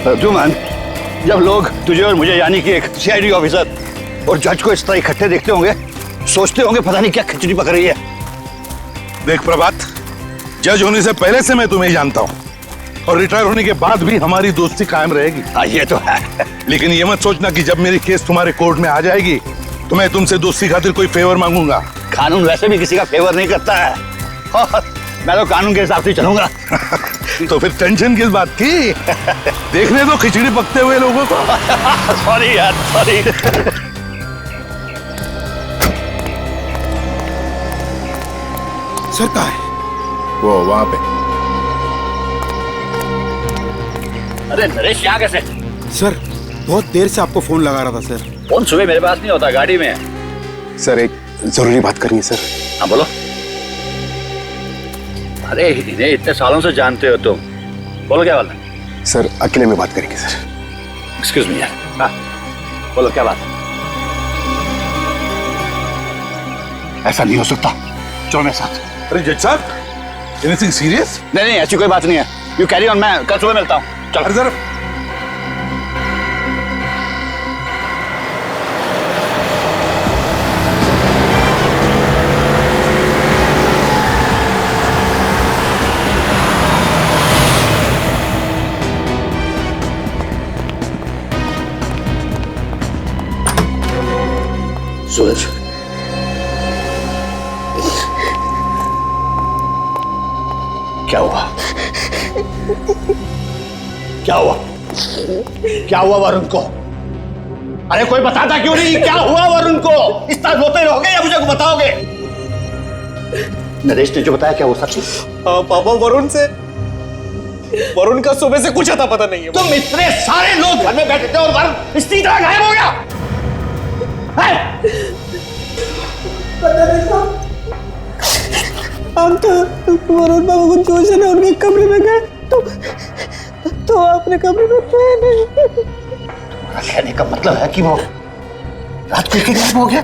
अर्जुमन, जब लोग तुझे और मुझे यानी कि एक सीआईडी ऑफिसर और जज को इस तरह इकट्ठे देखते होंगे, सोचते होंगे पता नहीं क्या खिचड़ी पक रही है। देख प्रभात, जज होने से पहले से मैं तुम्हें जानता हूँ और रिटायर होने के बाद भी हमारी दोस्ती कायम रहेगी। हाँ ये तो है। लेकिन ये मत सोचना कि जब मेरी केस तुम्हारे कोर्ट में आ जाएगी तो मैं तुमसे दोस्ती खातिर कोई फेवर मांगूंगा। कानून वैसे भी किसी का फेवर नहीं करता है और मैं तो कानून के हिसाब से चलूंगा। तो फिर टेंशन किस बात की? देखने दो खिचड़ी पकते हुए लोगों को। सॉरी यार, सॉरी। सर कहाँ है? वो वहां पे। अरे नरेश, यहाँ कैसे? सर बहुत देर से आपको फोन लगा रहा था सर। फोन सुबह मेरे पास नहीं होता, गाड़ी में है। सर एक जरूरी बात करनी है सर। हाँ बोलो। अरे इन्हें इतने सालों से जानते हो तुम, बोलो क्या बात है? सर अकेले में बात करेंगे सर। एक्सक्यूज मी यार। हाँ बोलो क्या बात है? ऐसा नहीं हो सकता, चलो मेरे साथ। अरे जज साहब, एनीथिंग सीरियस? नहीं नहीं, ऐसी कोई बात नहीं है। यू कैरी ऑन, मैं कल सुबह मिलता हूँ। चलो। अरे जरा सूरज, क्या हुआ? क्या हुआ? क्या हुआ वरुण को? अरे कोई बताता क्यों नहीं? क्या हुआ वरुण को? इस तरह रोते रहोगे या मुझे बताओगे? नरेश ने जो बताया क्या वो सच है? हाँ पापा, वरुण का सुबह से कुछ आता पता नहीं है। तुम इतने सारे लोग घर में बैठे थे और वरुण इसी तरह गायब हो गया है? हम तो वरुण बाबू को जोशन है उनके कमरे में गए तो अपने कमरे में थे नहीं। कहने का मतलब है कि वो रात को गायब हो गया?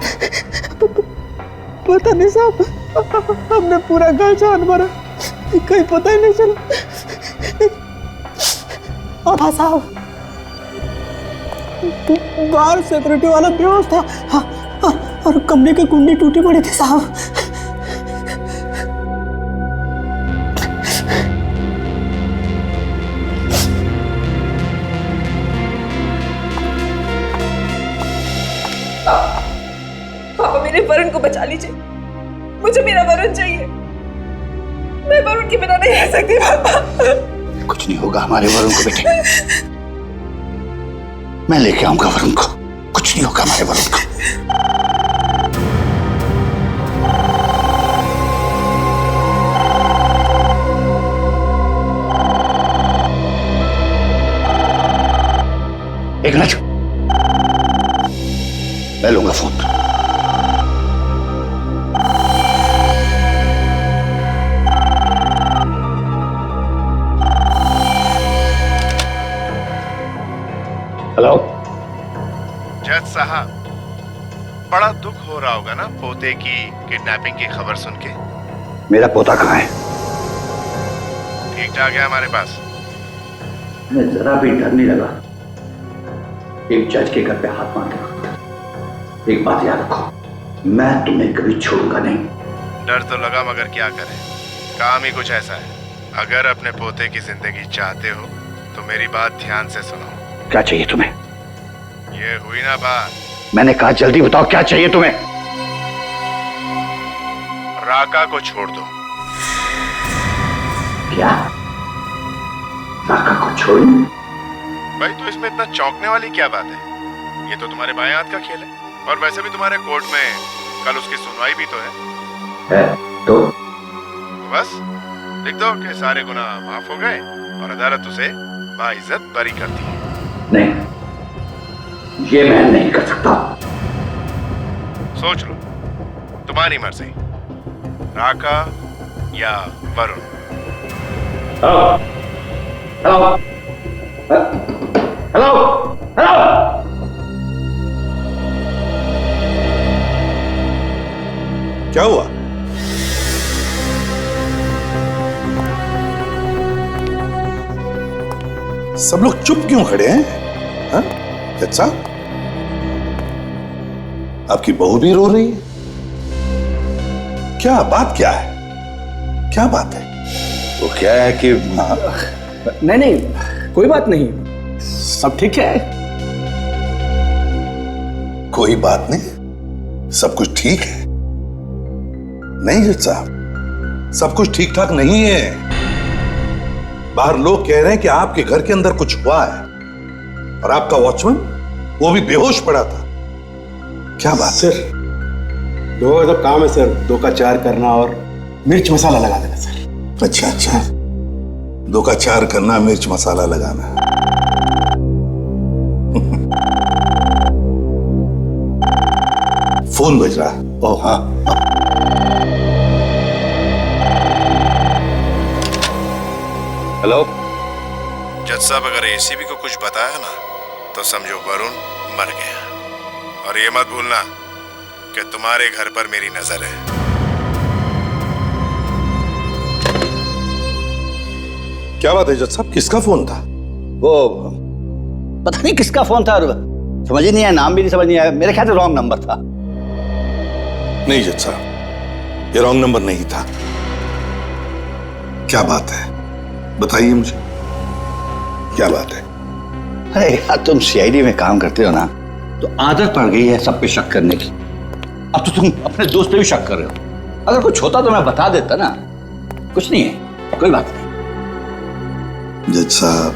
पता नहीं साहब, हमने पूरा घर छान मारा, कहीं पता ही नहीं चला। हाँ साहब, बाहर सिक्योरिटी वाला बेहोश था। हाँ, और कमरे की कुंडी टूटी पड़ी थी साहब। पापा मेरे वरुण को बचा लीजिए, मुझे मेरा वरुण चाहिए। मैं वरुण के बिना नहीं रह सकती पापा। कुछ नहीं होगा हमारे वरुण को बेटे, मैं लेके आऊंगा वरुण को। कुछ नहीं होगा हमारे वरुण को। एक मिनट, मैं लूंगा फोन। हेलो जज साहब, बड़ा दुख हो रहा होगा ना पोते की किडनैपिंग की खबर सुन के। मेरा पोता कहाँ है? ठीक ठाक है हमारे पास। मैं जरा भी डर नहीं लगा एक जज के घर पे हाथ मार के रखता। एक बात याद रखो, मैं तुम्हें कभी छोड़ूंगा नहीं। डर तो लगा मगर क्या करें, काम ही कुछ ऐसा है। अगर अपने पोते की जिंदगी चाहते हो तो मेरी बात ध्यान से सुनो। क्या चाहिए तुम्हें? ये हुई ना बात। मैंने कहा जल्दी बताओ क्या चाहिए तुम्हें? राका को छोड़ दो। क्या? राका को छोड़? भाई तो इसमें इतना चौंकने वाली क्या बात है? ये तो तुम्हारे बाएं हाथ का खेल है और वैसे भी तुम्हारे कोर्ट में कल उसकी सुनवाई भी तो है। तो बस लिख दो कि सारे गुनाह माफ हो गए और अदालत उसे बाइज्जत बरी करती है। नहीं, ये मैं नहीं कर सकता। सोच लो, तुम्हारी मर्जी, राका या वरुण। हेलो हेलो हेलो, क्या हुआ? सब लोग चुप क्यों खड़े हैं? हाँ? जज साहब, आपकी बहू भी रो रही है। क्या बात क्या है? क्या बात है? वो क्या है कि नहीं, कोई बात नहीं, सब ठीक है। कोई बात नहीं, सब कुछ ठीक है। नहीं जज साहब, सब कुछ ठीक ठाक नहीं है। बाहर लोग कह रहे हैं कि आपके घर के अंदर कुछ हुआ है और आपका वॉचमैन वो भी बेहोश पड़ा था। क्या बात? सर, दो का तो काम है सर, 2 का 4 करना और मिर्च मसाला लगा देना सर। अच्छा अच्छा, 2 का 4 करना, मिर्च मसाला लगाना। फोन बज रहा। ओह हाँ, हेलो। जज साहब, अगर एसीबी को कुछ बताया ना तो समझो वरुण मर गया। और ये मत भूलना कि तुम्हारे घर पर मेरी नजर है। क्या बात है जज साहब, किसका फोन था? वो पता नहीं किसका फोन था, समझ ही नहीं आया, नाम भी नहीं समझ नहीं आया। मेरे ख्याल से रॉन्ग नंबर था। नहीं जज साहब, ये रॉन्ग नंबर नहीं था। क्या बात है, बताइए मुझे, क्या बात है? अरे यार, तुम सीआईडी में काम करते हो ना, तो आदत पड़ गई है सब पे शक करने की। अब तो तुम अपने दोस्त पे भी शक कर रहे हो। अगर कुछ होता तो मैं बता देता ना। कुछ नहीं है, कोई बात नहीं। जज साहब,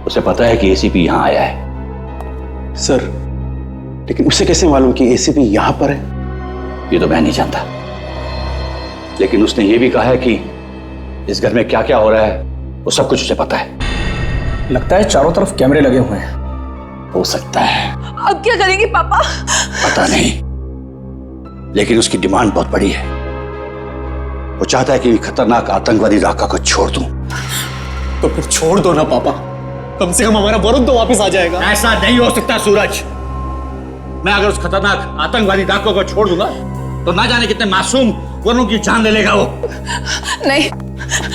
उसे पता है कि एसीपी यहां आया है। सर, लेकिन उसे कैसे मालूम कि एसीपी यहां पर है? ये तो मैं नहीं जानता, लेकिन उसने ये भी कहा है कि इस घर में क्या क्या हो रहा है वो सब कुछ उसे पता है। लगता है चारों तरफ कैमरे लगे हुए हैं। हो सकता है, अब क्या करेंगे पापा? पता नहीं, लेकिन उसकी डिमांड बहुत बड़ी है। वो चाहता है कि खतरनाक आतंकवादी राका को छोड़ दूं। तो फिर छोड़ दो ना पापा, कम से कम हमारा वरुण तो वापस आ जाएगा। ऐसा नहीं हो सकता सूरज। मैं अगर उस खतरनाक आतंकवादी डाकुओं को छोड़ दूंगा तो ना जाने कितने मासूम वरुण की जान ले लेगा वो। नहीं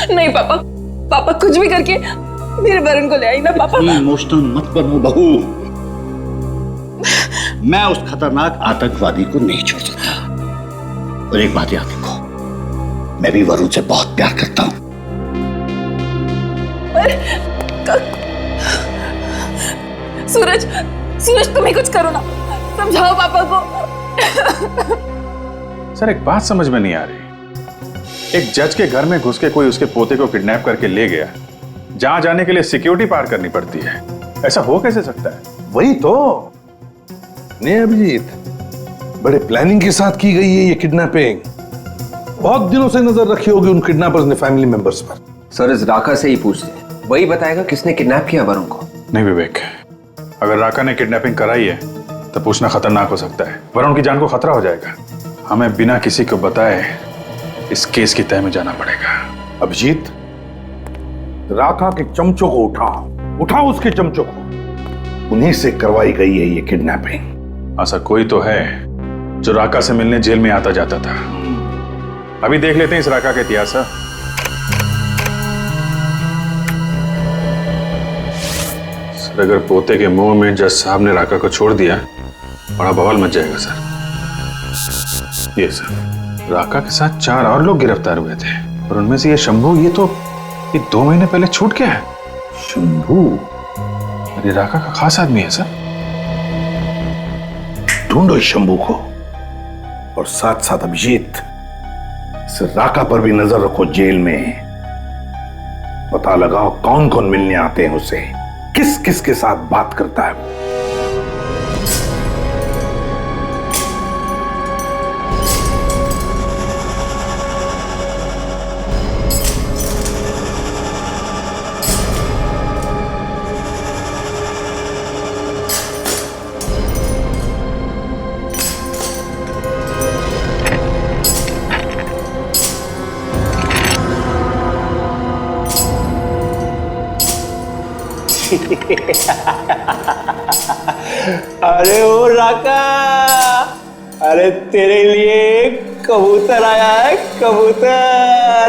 नहीं पापा, पापा कुछ भी करके मेरे वरुण को ले आई ना पापा। इमोशनल मत बनो बहू। मैं उस खतरनाक आतंकवादी को नहीं छोड़ सकता। और एक बात याद रखो, मैं भी वरुण से बहुत प्यार करता हूं। सूरज, सूरज तुम ही कुछ करो ना, समझाओ पापा को। सर, एक बात समझ में नहीं आ रही। एक जज के घर में घुस के कोई उसके पोते को किडनैप करके ले गया, जहां जाने के लिए सिक्योरिटी पार करनी पड़ती है। ऐसा हो कैसे सकता है? वही तो नहीं अभिजीत, बड़े प्लानिंग के साथ की गई है ये किडनैपिंग। बहुत दिनों से नजर रखी होगी उन किडनैपर्स ने फैमिली मेंबर्स पर। सर, इस राका से ही पूछते हैं, वही बताएगा किसने किडनैप किया वरुण को। नहीं विवेक, अगर राका ने किडनैपिंग कराई है तो पूछना खतरनाक हो सकता है। वरुण की जान को खतरा हो जाएगा। हमें बिना किसी को बताए इस केस की तह में जाना पड़ेगा। अभिजीत, राका के चमचों को उठाओ उसके चमचों को। उन्हीं से करवाई गई है ये किडनैपिंग। ऐसा कोई तो है जो राका से मिलने जेल में आता जाता था। अभी देख लेते हैं इस राका का इतिहास। सर, अगर पोते के मुंह में जज साहब ने राका को छोड़ दिया, बड़ा बवाल मच जाएगा सर। ये सर, राका के साथ 4 और लोग गिरफ्तार हुए थे और उनमें से ये शंभू, ये 2 महीने पहले छूट गया है। शंभू? ये राका का खास आदमी है सर। ढूंढो इस शंभू को, और साथ साथ अभिजीत, इस राका पर भी नजर रखो जेल में। पता लगाओ कौन कौन मिलने आते हैं उसे, किस किस के साथ बात करता है वो। अरे ओ राका, अरे तेरे लिए कबूतर आया है, कबूतर।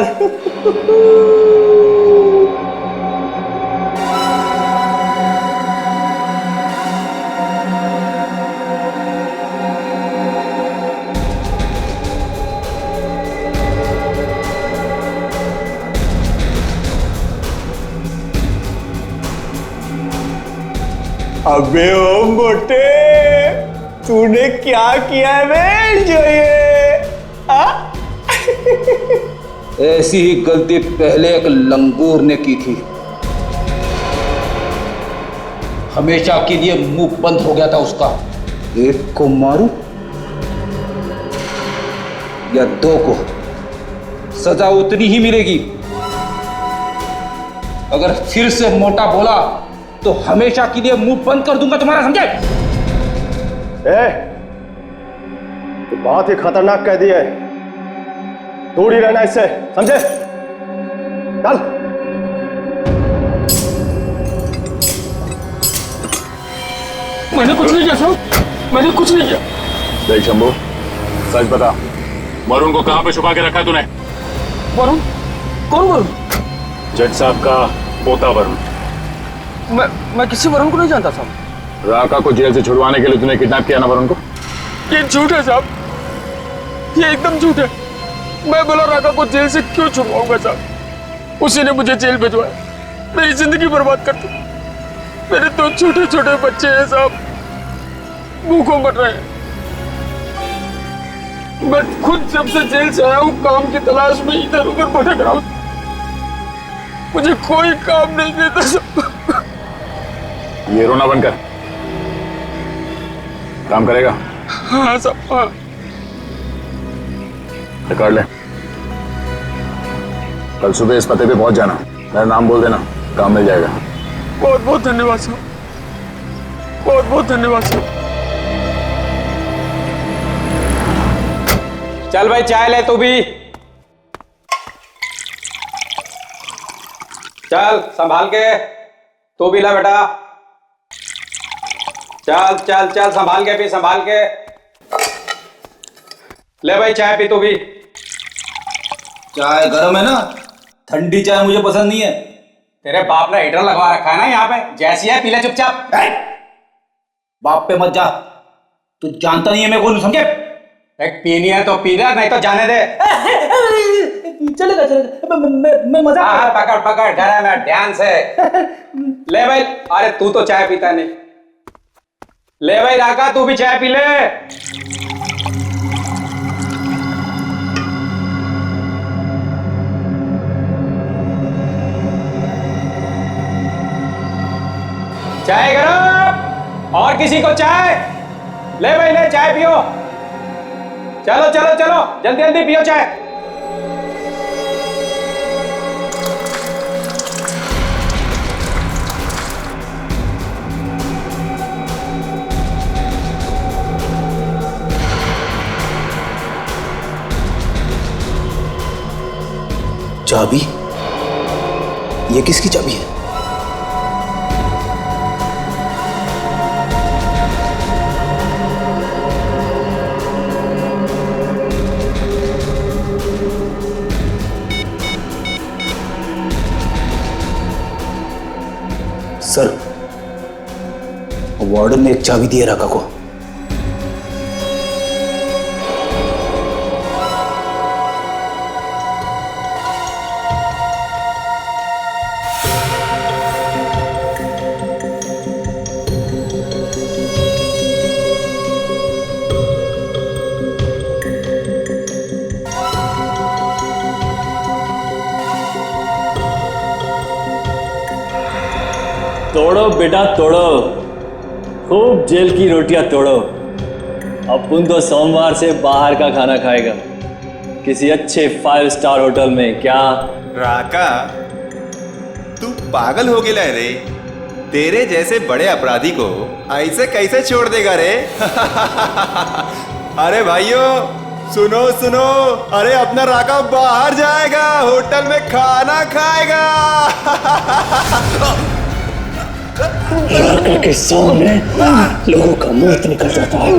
अबे ओ मोटे, तूने क्या किया है बे जो ये? ऐसी ही गलती पहले एक लंगूर ने की थी, हमेशा के लिए मुंह बंद हो गया था उसका। एक को मारूं या दो को, सजा उतनी ही मिलेगी। अगर फिर से मोटा बोला तो हमेशा के लिए मुंह बंद कर दूंगा तुम्हारा, समझे? तो बहुत ही खतरनाक कह दिया है, दूर ही रहना इससे, समझे? चल। मैंने कुछ नहीं किया साहब, मैंने कुछ नहीं किया। देख शंभू, सच बता, वरुण को कहां पे छुपा के रखा है तूने? वरुण? कौन वरुण? जज साहब का पोता वरुण। मैं किसी वरुण को नहीं जानता साहब। राका को जेल से छुड़वाने के लिए तूने किडनैप किया ना वरुण को? ये झूठ है साहब, ये एकदम झूठ है। मैं बोला राका को जेल से क्यों छुड़वाऊंगा साहब, उसी ने मुझे जेल भिजवाया, मेरी जिंदगी बर्बाद कर दी। मेरे दो छोटे छोटे बच्चे हैं साहब, भूखों मर रहे हैं। मैं खुद जब से जेल से आया हूँ काम की तलाश में इधर उधर भटक रहा हूँ, मुझे कोई काम नहीं देता साहब। ये रोना बंद कर, काम करेगा? हाँ साहब, हाँ। रिकॉर्ड ले, कल सुबह इस पते पे पहुंच जाना, मेरा नाम बोल देना, काम मिल जाएगा। बहुत बहुत धन्यवाद साहब, बहुत बहुत धन्यवाद साहब। चल भाई चाय ले तू भी, चल संभाल के, तू भी ला बेटा, चल चल चल संभाल के पी, संभाल के ले भाई चाय पी तू भी। चाय गर्म है ना, ठंडी चाय मुझे पसंद नहीं है। तेरे बाप ने हीटर लगवा रखा है ना यहाँ पे, जैसी है पी ले चुपचाप। बाप पे मत जा, तू जानता नहीं है मैं कौन, समझे? एक पीनी है तो पी ले, नहीं तो जाने दे। चलेगा चलेगा, मैं मजा। हाँ पकड़ पकड़, घर में ध्यान से ले भाई। अरे तू तो चाय पीता नहीं, ले भाई राका तू भी चाय पी ले। चाय गरम, और किसी को चाय? ले भाई ले, चाय पियो। चलो चलो चलो, जल्दी जल्दी पियो चाय। चाबी? ये किसकी चाबी है? सर, वार्डन ने एक चाबी दी है राका को। तोड़ो बेटा तोड़ो, खूब जेल की रोटियां तोड़ो। अपुन तो सोमवार से बाहर का खाना खाएगा, किसी अच्छे 5 स्टार होटल में। क्या राका, तू पागल हो गया रे? तेरे जैसे बड़े अपराधी को ऐसे कैसे छोड़ देगा रे? अरे भाइयों सुनो सुनो, अरे अपना राका बाहर जाएगा, होटल में खाना खाएगा। राका के सामने लोगों का मौत निकल जाता है।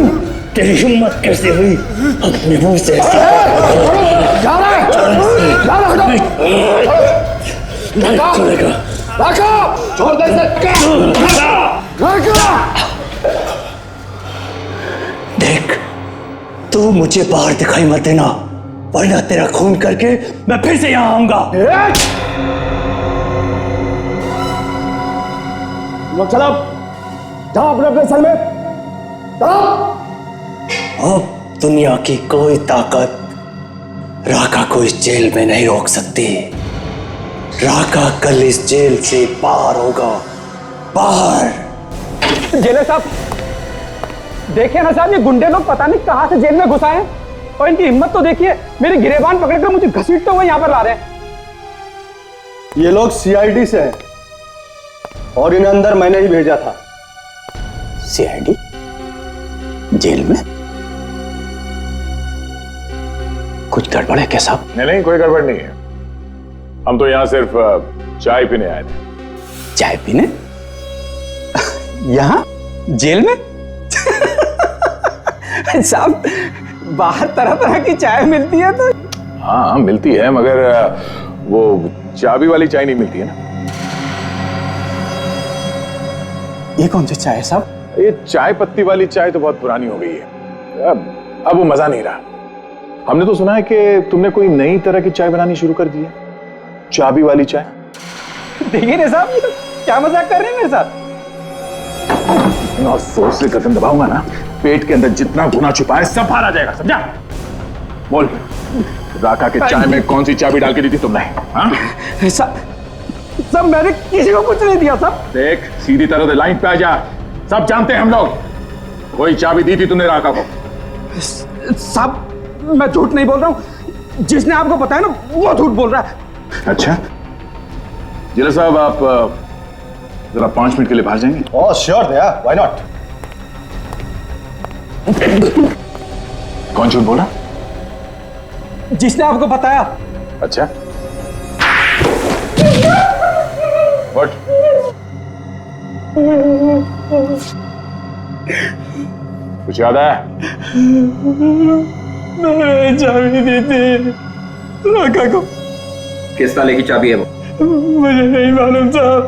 तेरी हिम्मत कैसे हुई अपने मुंह से नहीं चलेगा। छोड़ दे देख, तू मुझे बाहर दिखाई मत देना, वरना तेरा खून करके मैं फिर से यहाँ आऊंगा। चलो जाओ अपने अपने सेल में। अब दुनिया की कोई ताकत राका को इस जेल में नहीं रोक सकती। राका कल इस जेल से बाहर होगा, बाहर। जेलर साहब देखिए ना साहब, ये गुंडे लोग पता नहीं कहां से जेल में घुस आए हैं, और इनकी हिम्मत तो देखिए, मेरी गिरेबान पकड़कर मुझे घसीटते हुए यहां पर ला रहे हैं। ये लोग सीआईडी से हैं और इन्हें अंदर मैंने ही भेजा था। सीआईडी जेल में? कुछ गड़बड़ है क्या साहब? नहीं, कोई गड़बड़ नहीं है। हम तो यहाँ सिर्फ चाय पीने आए थे। चाय पीने? यहाँ जेल में? साहब बाहर तरह तरह की चाय मिलती है तो। हाँ मिलती है, मगर वो चाबी वाली चाय नहीं मिलती है ना। ये कौन सी चाय है साहब? ये चाय पत्ती वाली चाय तो बहुत पुरानी हो गई है, अब वो मजा नहीं रहा। हमने तो सुना है कि तुमने कोई नई तरह की चाय बनानी शुरू कर दी है, चाबी वाली चाय। देखिए रे साहब, ये तो क्या मजाक कर रहे हैं मेरे साथ? और जोर से कदम दबाऊंगा ना, पेट के अंदर जितना गुना छुपा है सब बाहर आ जाएगा, समझा? बोल, राका के चाय में कौन सी चाबी डाल के दी थी तुमने? हाँ? सब मैंने किसी को कुछ नहीं दिया साहब। देख, सीधी तरह से लाइन पे आ जा, सब जानते हैं हम लोग। कोई चाबी दी थी तुमने राका को? साहब मैं झूठ नहीं बोल रहा हूँ, जिसने आपको बताया ना वो झूठ बोल रहा है। अच्छा, जिला साहब आप जरा 5 मिनट के लिए बाहर जाएंगे? ओह श्योर भैया, व्हाई नॉट। कौन झूठ बोला? जिसने आपको बताया। अच्छा, व्हाट? कुछ याद आया? मैंने चाबी दी थी राका को। किस ताले की चाबी है वो? मुझे नहीं मालूम साहब,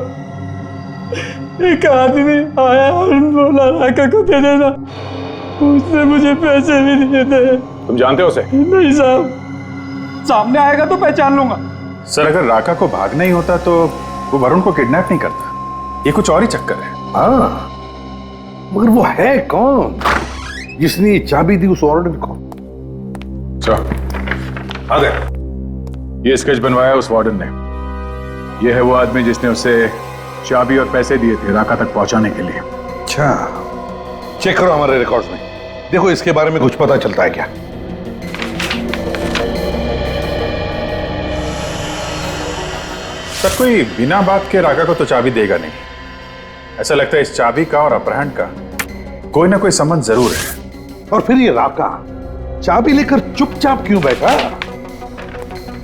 एक आदमी आया और बोला राका को दे देना, उसने मुझे पैसे भी दिए थे। तुम जानते हो उसे? नहीं साहब। सामने आएगा तो पहचान लूंगा। सर, अगर राका को भागना ही होता तो वो वरुण को किडनैप नहीं करता। ये कुछ और ही चक्कर है। हाँ, मगर वो है कौन जिसने ये चाबी दी उस वार्डन को? आ गए। ये स्केच बनवाया उस वार्डन ने। ये है वो आदमी जिसने उसे चाबी और पैसे दिए थे राका तक पहुंचाने के लिए। अच्छा, चेक करो हमारे रिकॉर्ड्स में, देखो इसके बारे में कुछ पता चलता है क्या? सर, कोई बिना बात के राका को तो चाबी देगा नहीं। ऐसा लगता है इस चाबी का और अपहरण का कोई ना कोई संबंध जरूर है। और फिर ये राका चाबी लेकर चुपचाप क्यों बैठा?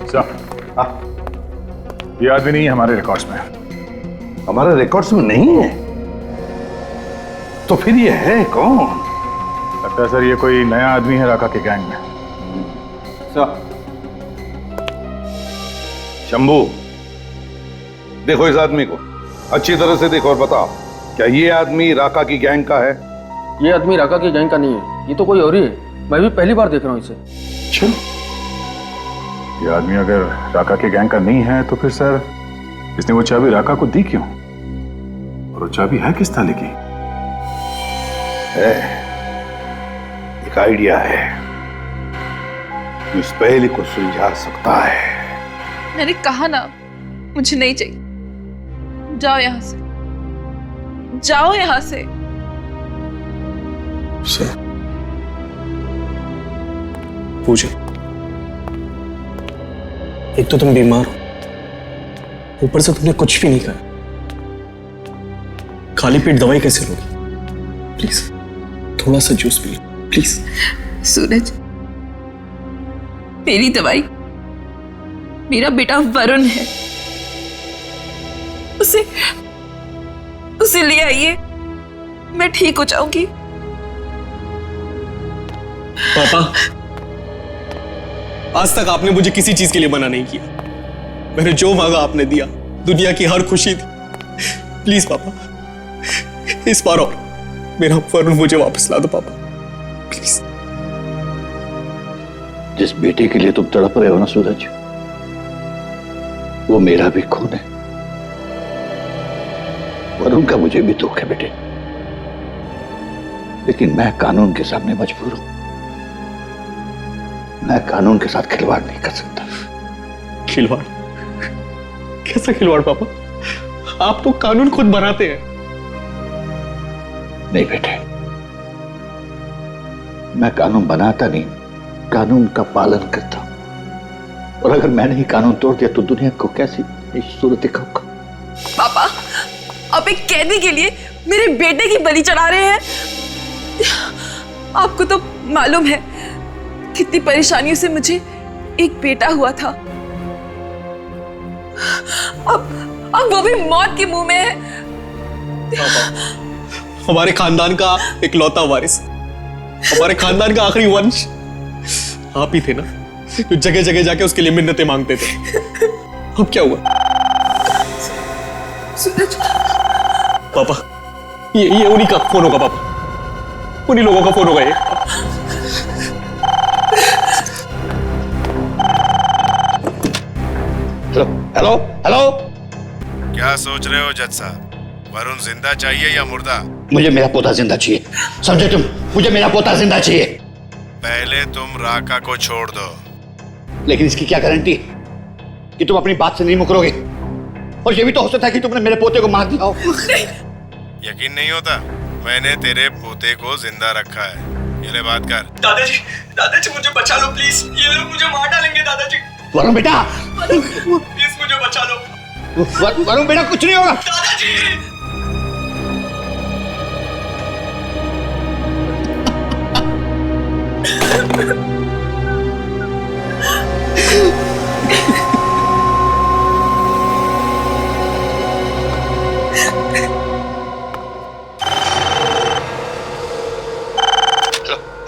सर, ये आदमी नहीं है हमारे रिकॉर्ड्स में। हमारे रिकॉर्ड्स में नहीं है? तो फिर ये है कौन? लगता है सर ये कोई नया आदमी है राका के गैंग में। शंभू, देखो इस आदमी को अच्छी तरह से देखो और बताओ, क्या ये आदमी राका की गैंग का है? ये आदमी राका की गैंग का नहीं है, ये तो कोई और ही है। मैं भी पहली बार देख रहा हूँ इसे। अच्छा, ये आदमी अगर राका के गैंग का नहीं है तो फिर सर इसने वो चाबी राका को दी क्यों? और वो चाबी है किस ताले की? है, एक आइडिया है जो इस पहेली को सुलझा सकता है। मैंने कहा ना, मुझे नहीं चाहिए। जाओ यहां से, जाओ यहां से। पूछे, एक तो तुम बीमार हो, ऊपर से तुमने कुछ भी नहीं खाया, खाली पेट दवाई कैसे लोगी? प्लीज थोड़ा सा जूस पी लो प्लीज। सूरज, मेरी दवाई मेरा बेटा वरुण है, उसे ले आइए, मैं ठीक हो जाऊंगी। पापा, आज तक आपने मुझे किसी चीज के लिए मना नहीं किया। मैंने जो मांगा आपने दिया, दुनिया की हर खुशी थी। प्लीज पापा, इस बार और मेरा वरुण मुझे वापस ला दो पापा, प्लीज। जिस बेटे के लिए तुम तड़प रहे हो ना सूरज, वो मेरा भी खून है। वरुण का मुझे भी दुख है बेटे, लेकिन मैं कानून के सामने मजबूर हूं। मैं कानून के साथ खिलवाड़ नहीं कर सकता। खिलवाड़? कैसा खिलवाड़ पापा? आप तो कानून खुद बनाते हैं। नहीं बेटे, मैं कानून बनाता नहीं, कानून का पालन करता हूं। और अगर मैंने ही कानून तोड़ दिया तो दुनिया को कैसी सूरत दिखाऊंगा? पापा, आप एक कैदी के लिए मेरे बेटे की बलि चढ़ा रहे हैं। आपको तो मालूम है कितनी परेशानियों से मुझे एक बेटा हुआ था। अब वो भी मौत के मुंह में है। हमारे खानदान का इकलौता वारिस, हमारे खानदान का आखिरी वंश आप ही थे ना, जो जगह जगह जाके उसके लिए मिन्नतें मांगते थे। अब क्या हुआ? सूरज पापा, ये उन्हीं का फोन होगा पापा, उन्हीं लोगों का फोन होगा ये। हेलो हेलो, क्या सोच रहे हो जज साहब? वरुण जिंदा चाहिए या मुर्दा? मुझे मेरा पोता जिंदा चाहिए, समझे तुम? मुझे मेरा पोता जिंदा चाहिए। पहले तुम राका को छोड़ दो। लेकिन इसकी क्या गारंटी कि तुम अपनी बात से नहीं मुकरोगे? और ये भी तो हो सकता है कि तुमने मेरे पोते को मार दिया हो। यकीन नहीं होता? मैंने तेरे पोते को जिंदा रखा है। ये ले बात कर। दादाजी मुझे बचा लो प्लीज, ये लोग मुझे मार डालेंगे दादाजी। वरुण बेटा, प्लीज मुझे बचा लो। वरुण बेटा, कुछ नहीं होगा। दादाजी!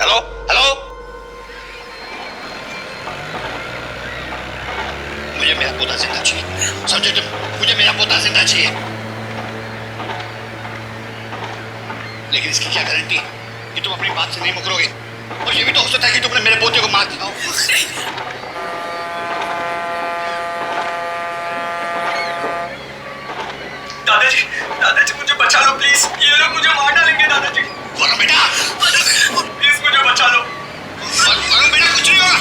हेलो हेलो, मुझे मेरा पोता जिंदा चाहिए, समझे तुम? मुझे मेरा पोता जिंदा चाहिए। लेकिन इसकी क्या गारंटी कि तुम अपनी बात से नहीं मुकरोगे? और ये भी तो हो सकता है कि तुमने मेरे पोते को मार दिया हो। दादाजी मुझे बचा लो प्लीज, ये लोग मुझे मार डालेंगे दादाजी। वरुण बेटा, प्लीज मुझे बचा लो। वरुण बेटा, कुछ नहीं होगा।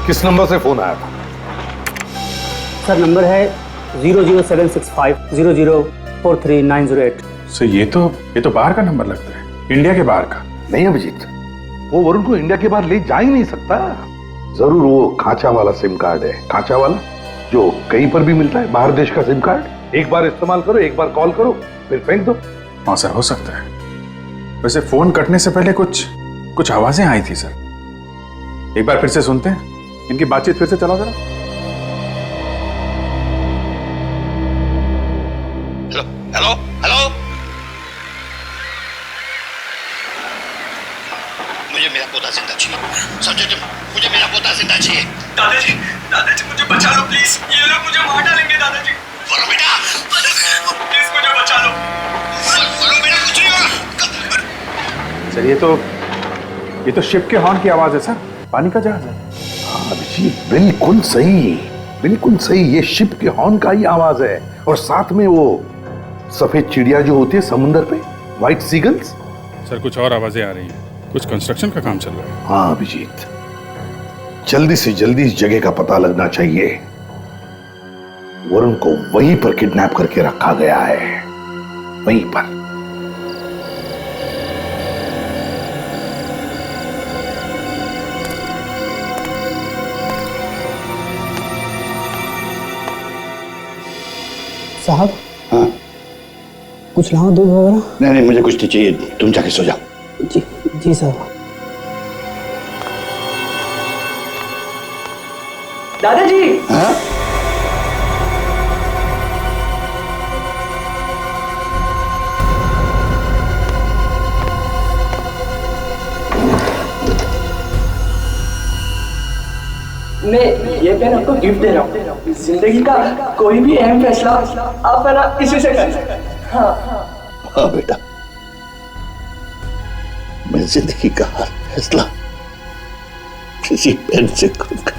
किस नंबर से फोन आया था? सर नंबर है 00765004398। सर ये तो बाहर का नंबर लगता है, इंडिया के बाहर का। नहीं अभिजीत, वो वरुण को इंडिया के बाहर ले जा ही नहीं सकता। जरूर वो खांचा वाला सिम कार्ड है, खांचा वाला जो कहीं पर भी मिलता है, बाहर देश का सिम कार्ड। एक बार इस्तेमाल करो, एक बार कॉल करो, फिर फेंक दो। हाँ सर, हो सकता है। वैसे फोन कटने से पहले कुछ आवाजें आई थी सर, एक बार फिर से सुनते हैं, इनकी बातचीत फिर से चलाओ जरा। हेलो हेलो, मुझे मेरा पोता जिंदा चाहिए, समझे तुम? मुझे मेरा पोता जिंदा चाहिए। दादाजी मुझे बचा लो प्लीज, ये लोग मुझे मार डालेंगे दादाजी। वरुण बेटा, प्लीज मुझे बचा लो। वरुण बेटा, कुछ नहीं होगा। सर ये तो शिप के हॉर्न की आवाज है सर, पानी का जहाज है। अभिजीत, बिल्कुल सही, ये शिप के हॉर्न का ही आवाज है। और साथ में वो सफेद चिड़िया जो होती है समुंदर पे, व्हाइट सीगल्स। सर कुछ और आवाजें आ रही हैं, कुछ कंस्ट्रक्शन का काम चल रहा है। हाँ अभिजीत, जल्दी से जल्दी इस जगह का पता लगना चाहिए। वरुण को वहीं पर किडनैप करके रखा गया है, वहीं पर। साहब, हाँ? कुछ लाओ दूध वगैरह? नहीं, मुझे कुछ नहीं चाहिए, तुम जाके सो जाओ। जी साहब। दादाजी, हाँ? ये पेन आपको गिफ्ट दे रहा हूँ। जिंदगी का कोई भी अहम फैसला आप है ना इसी से कर। हाँ हाँ बेटा, मैं जिंदगी का हर फैसला किसी पेन से करूंगा।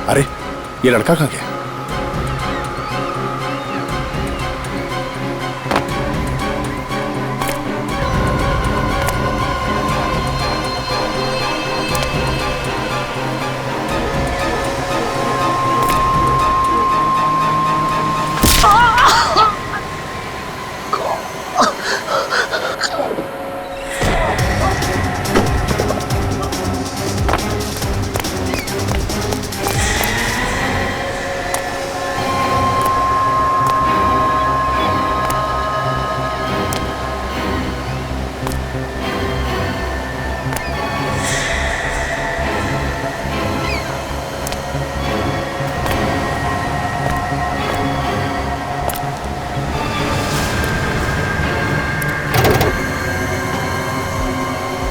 अरे ये लड़का कहाँ गया?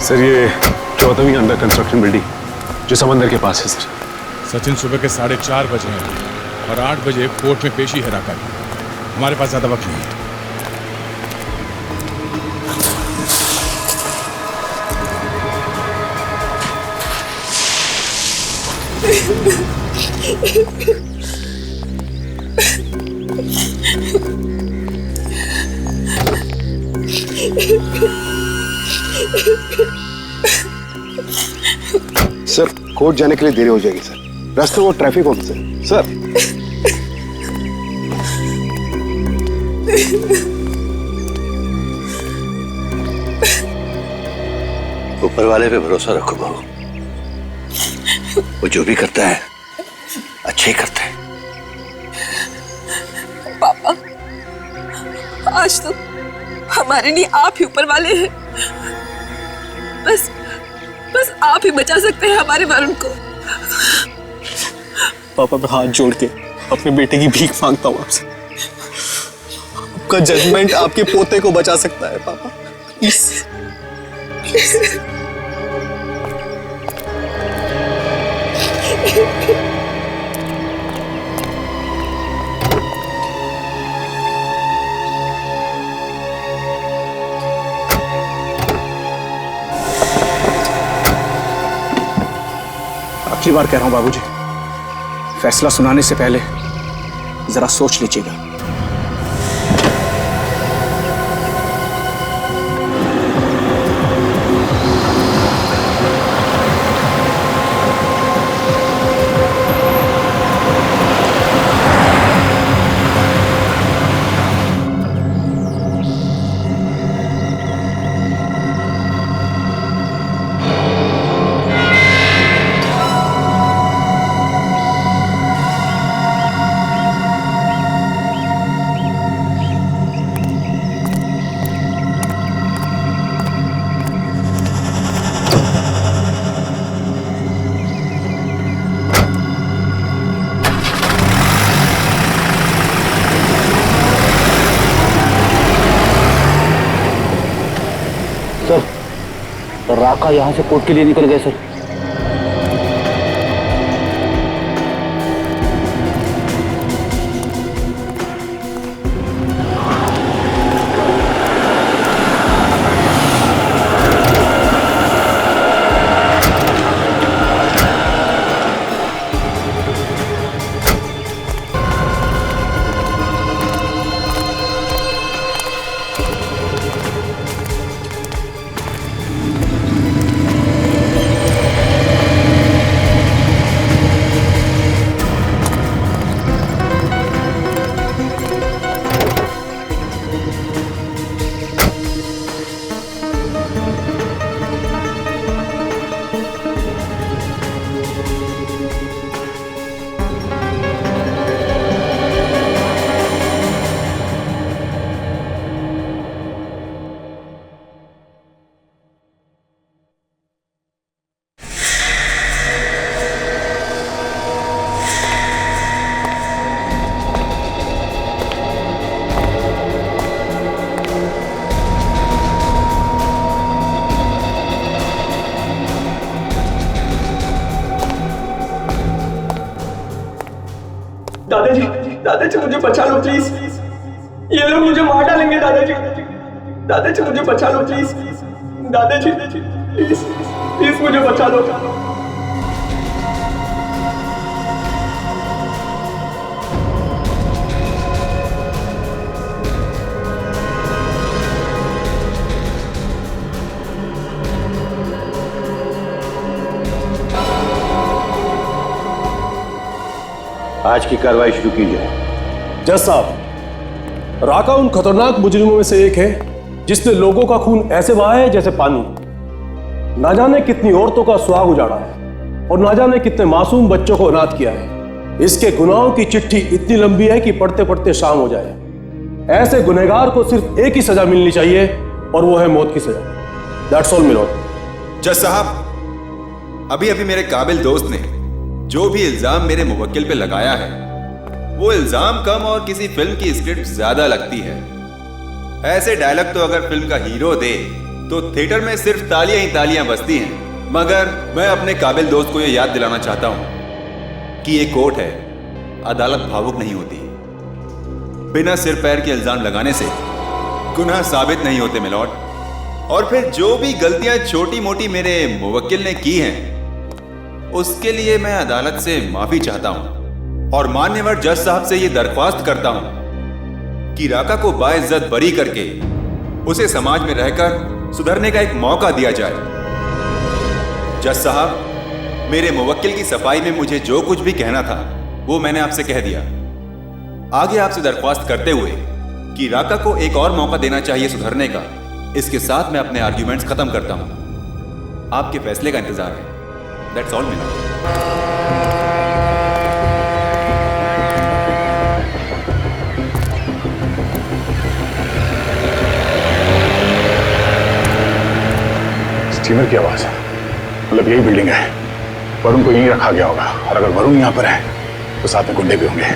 सर ये 14वीं अंडर कंस्ट्रक्शन बिल्डिंग जो समंदर के पास है सर। सचिन सुबह के 4:30 बजे हैं और 8 बजे कोर्ट में पेशी है राका की। हमारे पास ज्यादा वक्त नहीं है। सर कोर्ट जाने के लिए देरी हो जाएगी सर, रास्ते में वो ट्रैफिक होगा सर। ऊपर वाले पे भरोसा रखो बहू, वो जो भी करता है अच्छे ही करता है। पापा आज तो हमारे लिए आप ही ऊपर वाले हैं। बस आप ही बचा सकते हैं हमारे वरुण को। पापा मैं हाथ जोड़ के अपने बेटे की भीख मांगता हूँ आपसे। आपका जजमेंट आपके पोते को बचा सकता है पापा, प्लीज। आखिरी बार कह रहा हूं बाबूजी, फैसला सुनाने से पहले जरा सोच लीजिएगा। सर राका यहाँ से कोर्ट के लिए निकल गए सर। दादाजी मुझे बचा लो प्लीज, ये लोग मुझे मार डालेंगे दादाजी मुझे बचा लो प्लीज, दादाजी प्लीज मुझे बचा लो। आज की कार्रवाई शुरू की जाए। जज साहब, राका उन खतरनाक मुजरिमों में से एक है जिसने लोगों का खून ऐसे बहाया है जैसे पानी। ना जाने कितनी औरतों का सुहाग उजाड़ा है और ना जाने कितने मासूम बच्चों को अनाथ किया है। इसके गुनाहों की चिट्ठी इतनी लंबी है कि पढ़ते पढ़ते शाम हो जाए। ऐसे गुनहगार को सिर्फ एक ही सजा मिलनी चाहिए और वो है मौत की सजा। That's all milord. जज साहब, अभी अभी मेरे काबिल दोस्त ने जो भी इल्जाम मेरे मुवक्किल पे लगाया है, वो इल्जाम कम और किसी फिल्म की स्क्रिप्ट ज्यादा लगती है। ऐसे डायलॉग तो अगर फिल्म का हीरो दे तो थिएटर में सिर्फ तालियां ही तालियां बजती हैं। मगर मैं अपने काबिल दोस्त को ये याद दिलाना चाहता हूं कि ये कोर्ट है, अदालत भावुक नहीं होती। बिना सिर पैर के इल्जाम लगाने से गुनाह साबित नहीं होते मिलॉर्ड। और फिर जो भी गलतियां छोटी मोटी मेरे मुवक्किल ने की हैं, उसके लिए मैं अदालत से माफी चाहता हूं और मान्यवर जज साहब से यह दरख्वास्त करता हूं कि राका को बाइज्जत बरी करके उसे समाज में रहकर सुधरने का एक मौका दिया जाए। जज साहब, मेरे मुवक्किल की सफाई में मुझे जो कुछ भी कहना था वो मैंने आपसे कह दिया। आगे आपसे दरख्वास्त करते हुए कि राका को एक और मौका देना चाहिए सुधरने का, इसके साथ मैं अपने आर्ग्यूमेंट्स खत्म करता हूं। आपके फैसले का इंतजार है। That's all milord. स्टीमर की आवाज है, मतलब यही बिल्डिंग है। वरुण को यहीं रखा गया होगा और अगर वरुण यहां पर है तो साथ में गुंडे भी होंगे।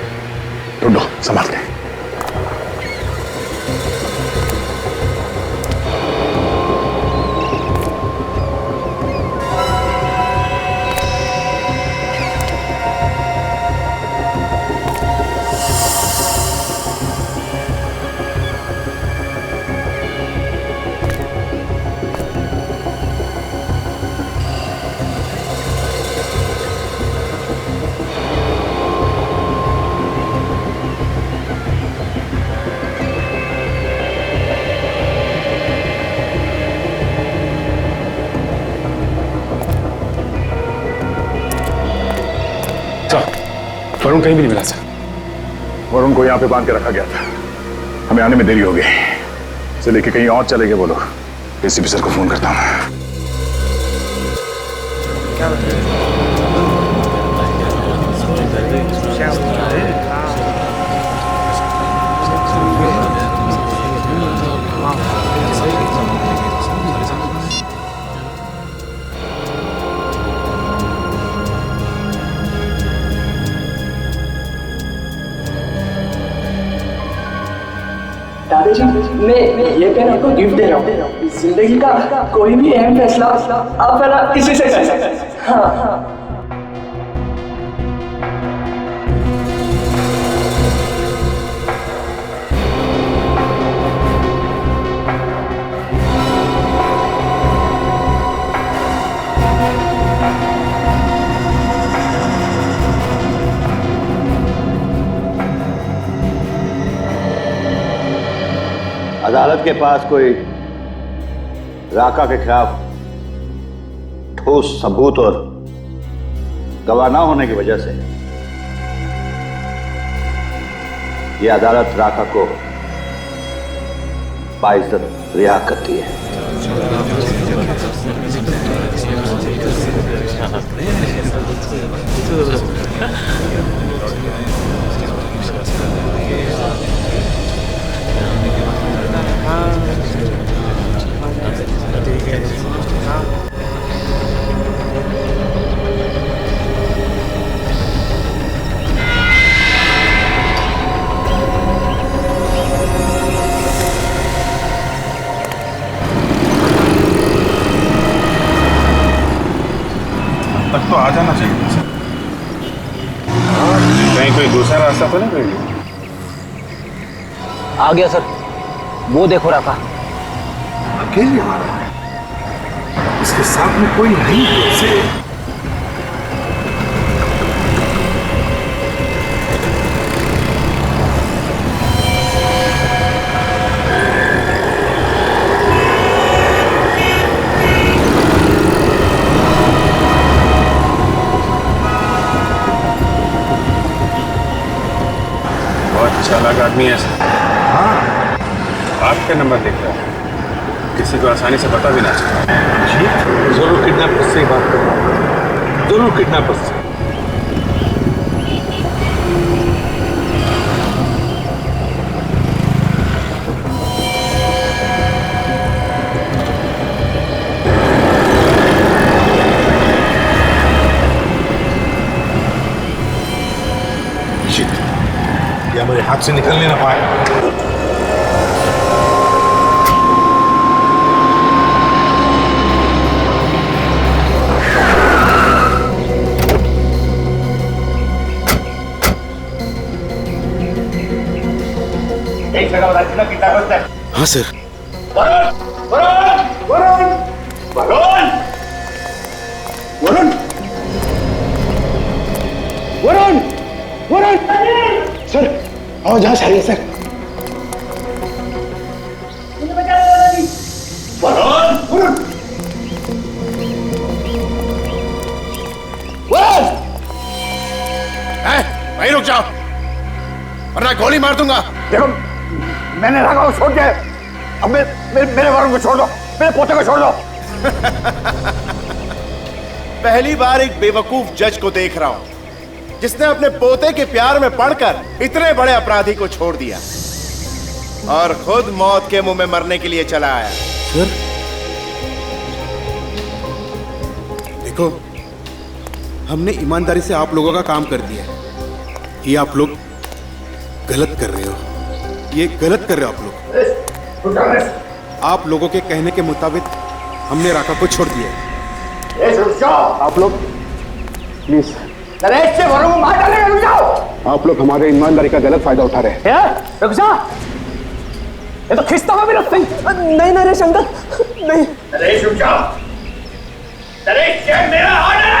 ढूंढो, संभाल के। वरुण कहीं भी नहीं मिला सर। वरुण को यहाँ पे बांध के रखा गया था। हमें आने में देरी हो गई, इसे लेके कहीं और चले गए वो लोग। एसीपी सर को फोन करता हूँ। दादाजी, मैं ये पेन आपको गिफ्ट दे रहा हूँ। जिंदगी का कोई भी अहम फैसला आप है ना इसी से कर सकते हैं। हाँ। अदालत के पास कोई राका के खिलाफ ठोस सबूत और गवाह ना होने की वजह से यह अदालत राका को बाइज्जत रिहा करती है। तक तो आ जाना चाहिए। कहीं कोई दूसरा रास्ता तो नहीं मिल? आ गया सर, वो देखो राका। अकेले आ रहा है, इसके साथ में कोई नहीं कैसे? चालाक आदमी है सर। हाँ, आपका नंबर लिख रहा है, किसी को आसानी से पता भी ना चला। जी, जरूर किडनैपर्स से ही बात कर रहा हूँ, जरूर किडनैपर्स से। या मेरे हाथ से निकलने ना पाए। एक जगह बता कितना कितना बचता है? हाँ सर। वरुण वरुण वरुण वरुण वरुण वरुण सर, आवाज आ रही है सर। वरुण वरुण वहीं रुक जाओ वरना गोली मार दूंगा। देखो, मैंने राका को छोड़ दिया, अब मेरे वरुण को छोड़ दो, मेरे पोते को छोड़ दो। पहली बार एक बेवकूफ जज को देख रहा हूं जिसने अपने पोते के प्यार में पड़कर इतने बड़े अपराधी को छोड़ दिया और खुद मौत के मुंह में मरने के लिए चला आया। सर देखो, हमने ईमानदारी से आप लोगों का काम कर दिया है। ये आप लोग गलत कर रहे हो, ये गलत कर रहे हो आप लोग। आप लोगों के कहने के मुताबिक हमने राका को छोड़ दिया है। आप लोग प्लीज, नरेश से वरुण को मार डालेंगे, रुक जाओ। आप लोग हमारे ईमानदारी का गलत फायदा उठा रहे हैं। रुक जा, ये तो खिस्ता हुआ भी रखते हैं। नहीं नरेश अंकल, नहीं। नरेश रुक जाओ, नरेश ये मेरा ऑर्डर है।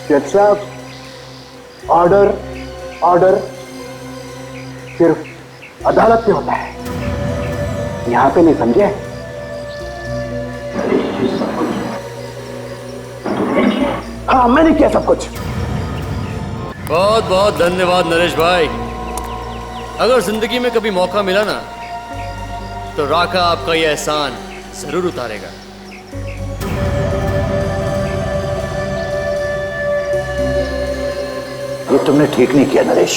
जज साहब, ऑर्डर ऑर्डर सिर्फ अदालत में होता है, यहां पे नहीं, समझे? हाँ, मैंने किया सब कुछ। बहुत बहुत धन्यवाद नरेश भाई। अगर जिंदगी में कभी मौका मिला ना तो राका आपका यह एहसान जरूर उतारेगा। ये तुमने ठीक नहीं किया नरेश,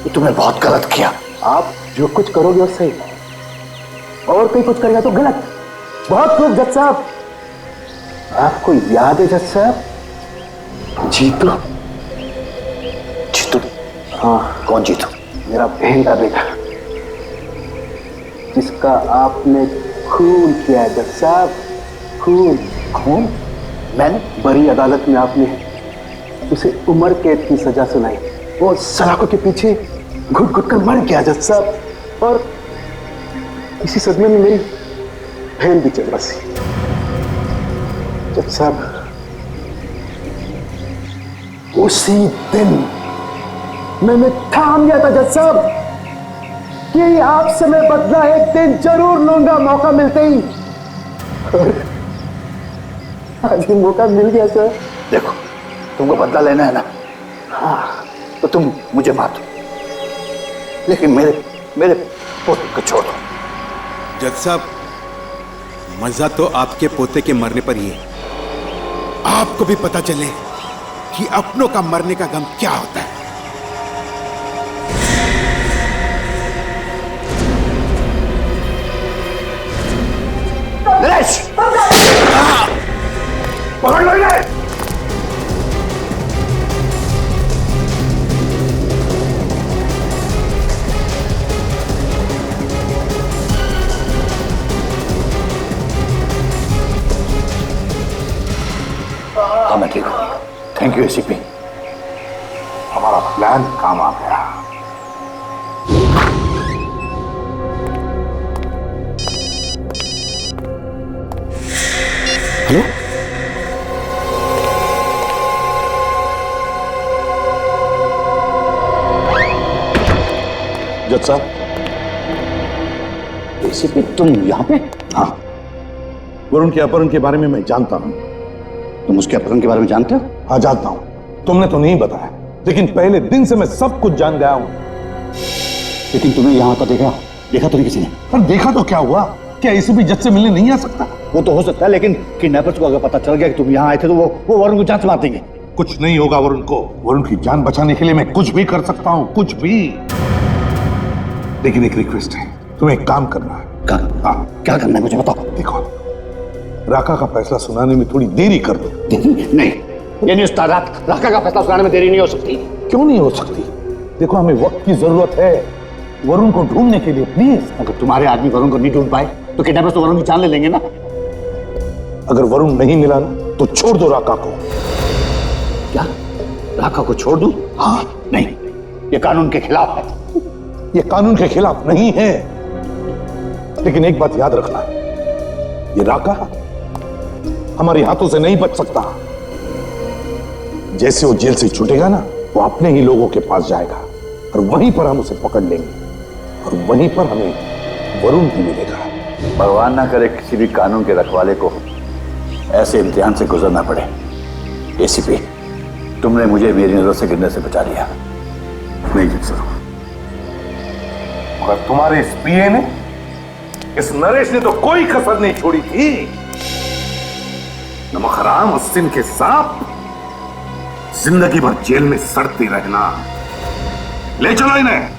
ये तुमने बहुत गलत किया। आप जो कुछ करोगे वो सही, और कोई कुछ करेगा तो गलत। बहुत खूब जज साहब। आपको याद है जज साहब, जीतू? जीतू? हाँ। कौन जीतू? मेरा बहन का बेटा, जिसका आपने खून किया है जज साहब, खून। खून? मैंने? बड़ी अदालत में आपने उसे उम्र कैद की सजा सुनाई, वो सलाखों के पीछे घुट घुट कर मर गया जज साहब, और इसी सदमे में मेरी बहन भी चल बसी। जज साहब, उसी दिन मैंने ठान लिया था जज साहब कि आपसे मैं बदला एक दिन जरूर लूंगा, मौका मिलते ही। आज भी मौका मिल गया सर। देखो, तुमको बदला लेना है ना, हाँ, तो तुम मुझे मार दो, लेकिन मेरे पोते को छोड़ दो। जज साहब, मजा तो आपके पोते के मरने पर ही है। आपको भी पता चले कि अपनों का मरने का गम क्या होता है। थैंक यू एसीपी, हमारा प्लान काम आ गया। हेलो, जज साहब। एसीपी तुम यहाँ पे? हाँ, वरुण के अपहरण के बारे में मैं जानता हूँ। तुम उसके अपहरण के बारे में जानते हो? हाँ जानता हूँ, तुमने तो नहीं बताया, लेकिन पहले दिन से मैं सब कुछ जान गया हूँ। लेकिन तुम्हें यहाँ तो देखा तो नहीं किसी ने? पर देखा तो क्या हुआ? क्या एसीपी जज से मिलने नहीं आ सकता? वो तो हो सकता है, लेकिन किडनैपर्स को अगर पता चल गया कि तुम यहाँ आए थे तो वो वरुण को जान से मार देंगे। कुछ नहीं होगा वरुण को। वरुण की जान बचाने के लिए मैं कुछ भी कर सकता हूँ, कुछ भी। लेकिन एक रिक्वेस्ट है, तुम्हें एक काम करना है। क्या करना है मुझे बताओ। देखो, राका का फैसला सुनाने में थोड़ी देरी कर दो। नहीं, ये नहीं उस्ताद, राका का फैसला सुनाने में देरी नहीं हो सकती। क्यों नहीं हो सकती? देखो, हमें वक्त की जरूरत है वरुण को ढूंढने के लिए। प्लीज, अगर तुम्हारे आदमी वरुण को नहीं ढूंढ पाए तो किडनैपर्स तो वरुण की जान ले लेंगे ना। अगर वरुण नहीं मिला ना तो छोड़ दो राका को। क्या? राका को छोड़ दूं? हाँ, नहीं, ये कानून के खिलाफ है। ये कानून के खिलाफ नहीं है, लेकिन एक बात याद रखना, ये राका हमारे हाथों से नहीं बच सकता। जैसे वो जेल से छूटेगा ना, वो अपने ही लोगों के पास जाएगा और वहीं पर हम उसे पकड़ लेंगे और वहीं पर हमें वरुण भी मिलेगा। भगवान ना करे किसी भी कानून के रखवाले को ऐसे इम्तिहान से गुजरना पड़े। एसीपी, तुमने मुझे मेरी नजर से गिरने से बचा लिया। नहीं जी सर, मगर तुम्हारे इस पीए ने, इस नरेश ने तो कोई कसर नहीं छोड़ी थी। नमक हराम और सिंह के सांप जिंदगी भर जेल में सड़ते रहना। ले चलो इन्हें।